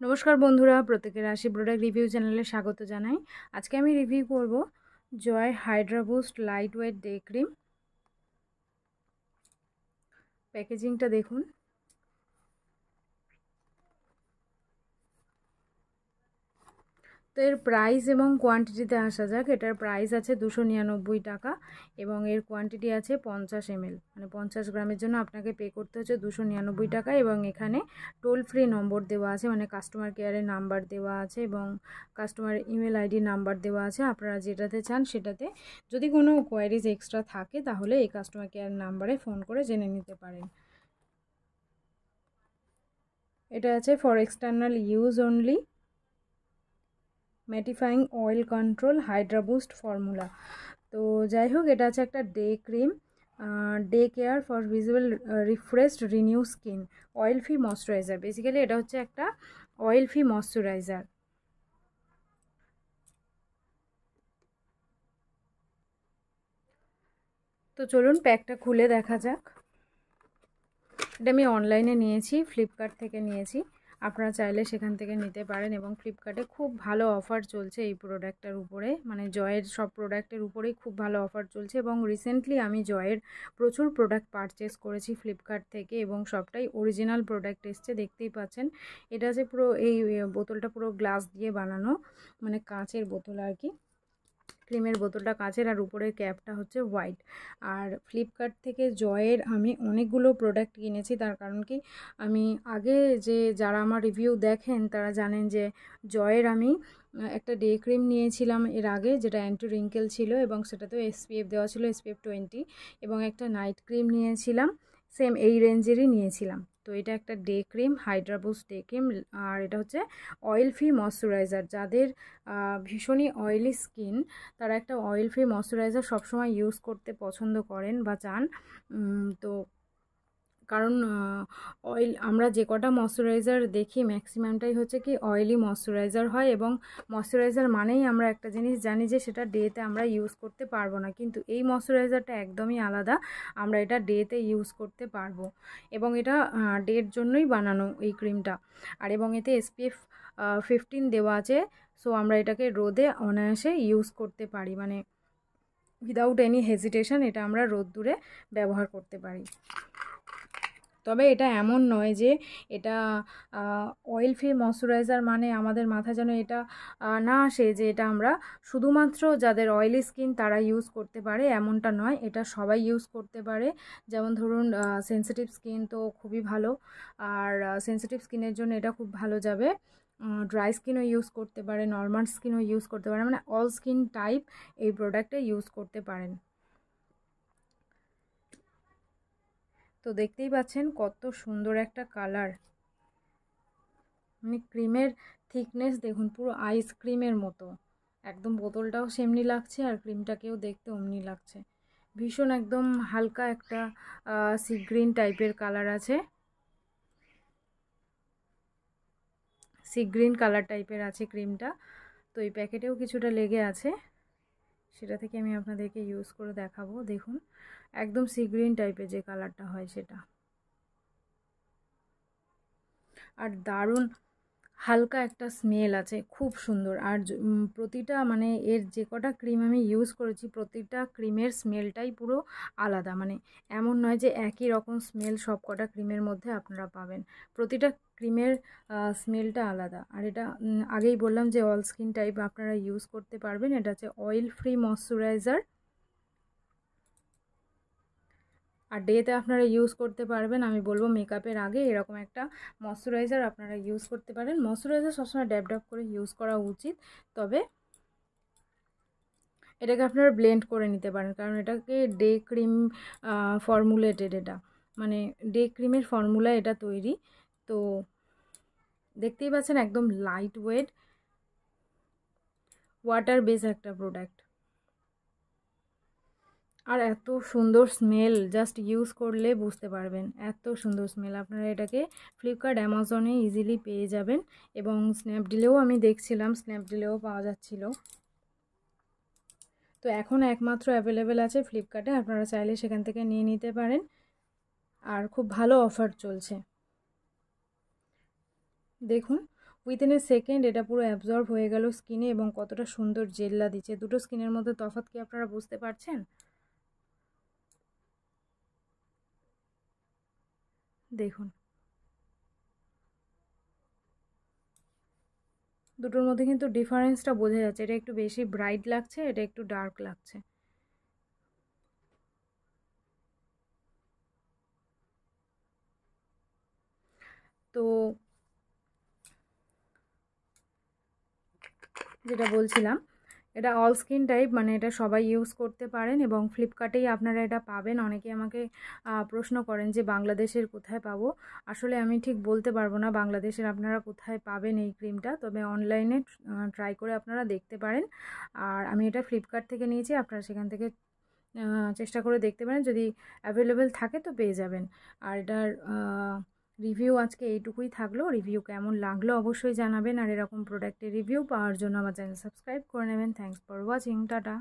নমস্কার বন্ধুরা, প্রত্যেকের রাশি প্রোডাক্ট রিভিউ চ্যানেলে স্বাগত জানাই। আজকে আমি রিভিউ করব Joy hydra boost lightweight day cream. প্যাকেজিংটা দেখুন। তো এর প্রাইস এবং কোয়ান্টিটিতে আসা যাক। এটার প্রাইস আছে 299 টাকা এবং এর কোয়ান্টিটি আছে 50 ml, মানে 50 গ্রামের জন্য আপনাকে পে করতে হচ্ছে 299 টাকা। এবং এখানে টোল ফ্রি নম্বর দেওয়া আছে, মানে কাস্টমার কেয়ারের নাম্বার দেওয়া আছে এবং কাস্টমার ইমেল আইডি নাম্বার দেওয়া আছে। আপনারা যেটাতে চান সেটাতে যদি কোনো কোয়ারিজ এক্সট্রা থাকে তাহলে এই কাস্টমার কেয়ার নাম্বারে ফোন করে জেনে নিতে পারেন। এটা আছে for external use only, mattifying oil control Hydra boost formula. তো যাই হোক, এটা আছে একটা day cream, day care for visible refreshed renew skin oil free moisturiser. Basically এটা হচ্ছে একটা অয়েল ফ্রি ময়শ্চারাইজার। তো চলুন প্যাকটা খুলে দেখা যাক। এটা আমি অনলাইনে নিয়েছি, ফ্লিপকার্ট থেকে নিয়েছি। আপনারা চাইলে সেখান থেকে নিতে পারেন এবং ফ্লিপকার্টে খুব ভালো অফার চলছে এই প্রোডাক্টটার উপরে, মানে জয়ের সব প্রোডাক্টের উপরেই খুব ভালো অফার চলছে। এবং রিসেন্টলি আমি জয়ের প্রচুর প্রোডাক্ট পারচেস করেছি ফ্লিপকার্ট থেকে এবং সবটাই অরিজিনাল প্রোডাক্ট এসছে। দেখতেই পাচ্ছেন এটা যে পুরো এই বোতলটা পুরো গ্লাস দিয়ে বানানো, মানে কাঁচের বোতল আর কি। ক্রিমের বোতলটা কাচের আর উপরের ক্যাপটা হচ্ছে হোয়াইট। আর ফ্লিপকার্ট থেকে জয়ের আমি অনেকগুলো প্রোডাক্ট কিনেছি, তার কারণ কি আমি আগে যারা আমার রিভিউ দেখেন তারা জানেন যে জয়ের আমি একটা ডে ক্রিম নিয়েছিলাম এর আগে, যেটা অ্যান্টি রিঙ্কেল ছিল এবং সেটাতেও SPF দেওয়া ছিল, SPF 20, এবং একটা নাইট ক্রিম নিয়েছিলাম, সেম এই রেঞ্জেরই নিয়েছিলাম। তো এটা একটা day cream, hydra boost day cream, আর এটা হচ্ছে অয়েল ফ্রি ময়শ্চারাইজার। যাদের ভীষণই অয়েলি স্কিন তারা একটা অয়েল ফ্রি ময়শ্চারাইজার সবসময় ইউজ করতে পছন্দ করেন বা চান। তো কারণ অয়েল আমরা যে কটা ময়শ্চারাইজার দেখি ম্যাক্সিমামটাই হচ্ছে কি অয়েলি ময়শ্চারাইজার হয়, এবং ময়শ্চারাইজার মানেই আমরা একটা জিনিস জানি যে সেটা ডেতে আমরা ইউজ করতে পারবো না, কিন্তু এই ময়শ্চারাইজারটা একদমই আলাদা, আমরা এটা ডেতে ইউজ করতে পারবো। এবং এটা ডের জন্যই বানানো এই ক্রিমটা। আর এবং এতে SPF 15 দেওয়া আছে, সো আমরা এটাকে রোদে অনায়াসে ইউজ করতে পারি, মানে উইদাউট এনি হেজিটেশন এটা আমরা রোদ্দুরে ব্যবহার করতে পারি। তবে এটা এমন নয় যে এটা অয়েল ফ্রি ময়শ্চারাইজার মানে আমাদের মাথা যেন এটা না আসে যে এটা আমরা শুধুমাত্র যাদের অয়েলি স্কিন তারা ইউজ করতে পারে, এমনটা নয়। এটা সবাই ইউজ করতে পারে। যেমন ধরুন সেন্সিটিভ স্কিন তো খুবই ভালো, আর সেন্সিটিভ স্কিনের জন্য এটা খুব ভালো যাবে। ড্রাই স্কিনও ইউজ করতে পারে, নর্মাল স্কিনও ইউজ করতে পারে, মানে অল স্কিন টাইপ এই প্রোডাক্টটা ইউজ করতে পারেন। তো দেখতেই পাচ্ছেন কত সুন্দর একটা কালার, মানে ক্রিমের থিকনেস দেখুন, পুরো আইসক্রিমের মতো একদম। বোতলটাও সেমনি লাগছে আর ক্রিমটাকেও দেখতে অমনি লাগছে। ভীষণ একদম হালকা একটা সি গ্রিন টাইপের কালার আছে, সি গ্রিন কালার টাইপের আছে ক্রিমটা। তো এই প্যাকেটেও কিছুটা লেগে আছে, সেটা থেকে আমি আপনাদেরকে ইউজ করে দেখাবো। দেখুন একদম সি গ্রিন টাইপের যে কালারটা হয় সেটা, আর দারুণ হালকা একটা স্মেল আছে, খুব সুন্দর। আর প্রতিটা মানে এর যে কটা ক্রিম আমি ইউজ করেছি প্রতিটা ক্রিমের স্মেলটাই পুরো আলাদা, মানে এমন নয় যে একই রকম স্মেল সব কটা ক্রিমের মধ্যে আপনারা পাবেন। প্রতিটা ক্রিমের স্মেলটা আলাদা। আর এটা আগেই বললাম যে অল স্কিন টাইপ আপনারা ইউজ করতে পারবেন। এটা হচ্ছে অয়েল ফ্রি ময়শ্চারাইজার, আর ডেতে আপনারা ইউজ করতে পারবেন। আমি বলবো মেকআপের আগে এরকম একটা ময়শ্চারাইজার আপনারা ইউজ করতে পারেন। ময়শ্চারাইজার সবসময় ড্যাব ড্যাব করে ইউজ করা উচিত, তবে এটাকে আপনারা ব্লেন্ড করে নিতে পারেন, কারণ এটাকে ডে ক্রিম ফর্মুলেটেড, এটা মানে ডে ক্রিমের ফর্মুলা এটা তৈরি। তো দেখতেই পাচ্ছেন একদম লাইট ওয়েট ওয়াটার বেস একটা প্রোডাক্ট, আর এত সুন্দর স্মেল, জাস্ট ইউজ করলে বুঝতে পারবেন এত সুন্দর স্মেল। আপনারা এটাকে ফ্লিপকার্ট অ্যামাজনে ইজিলি পেয়ে যাবেন, এবং স্ন্যাপডিলেও আমি দেখছিলাম, স্ন্যাপডিলেও পাওয়া যাচ্ছিল। তো এখন একমাত্র অ্যাভেলেবেল আছে ফ্লিপকার্টে, আপনারা চাইলে সেখান থেকে নিয়ে নিতে পারেন, আর খুব ভালো অফার চলছে। দেখুন উইদিন এ সেকেন্ড এটা পুরো অ্যাবজর্ব হয়ে গেল স্কিনে এবং কতটা সুন্দর জেল্লা দিচ্ছে। দুটো স্কিনের মধ্যে তফাৎ কি আপনারা বুঝতে পারছেন? দেখুন দুটোর মধ্যে কিন্তু ডিফারেন্সটা বোঝা যাচ্ছে, এটা একটু বেশি ব্রাইট লাগছে, এটা একটু ডার্ক লাগছে। তো যেটা বলছিলাম, এটা অল স্কিন টাইপ, মানে এটা সবাই ইউজ করতে পারেন এবং ফ্লিপকার্টেই আপনারা এটা পাবেন। অনেকে আমাকে প্রশ্ন করেন যে বাংলাদেশের কোথায় পাবো। আসলে আমি ঠিক বলতে পারবো না বাংলাদেশের আপনারা কোথায় পাবেন এই ক্রিমটা, তবে অনলাইনে ট্রাই করে আপনারা দেখতে পারেন। আর আমি এটা ফ্লিপকার্ট থেকে নিয়েছি, আপনারা সেখান থেকে চেষ্টা করে দেখতে পারেন, যদি অ্যাভেলেবেল থাকে তো পেয়ে যাবেন। আর এটার রিভিউ আজকে এইটুকুই থাকলো। রিভিউ কেমন লাগলো অবশ্যই জানাবেন, আর এরকম প্রোডাক্টের রিভিউ পাওয়ার জন্য আমার চ্যানেল সাবস্ক্রাইব করে নেবেন। Thanks for watching, tata.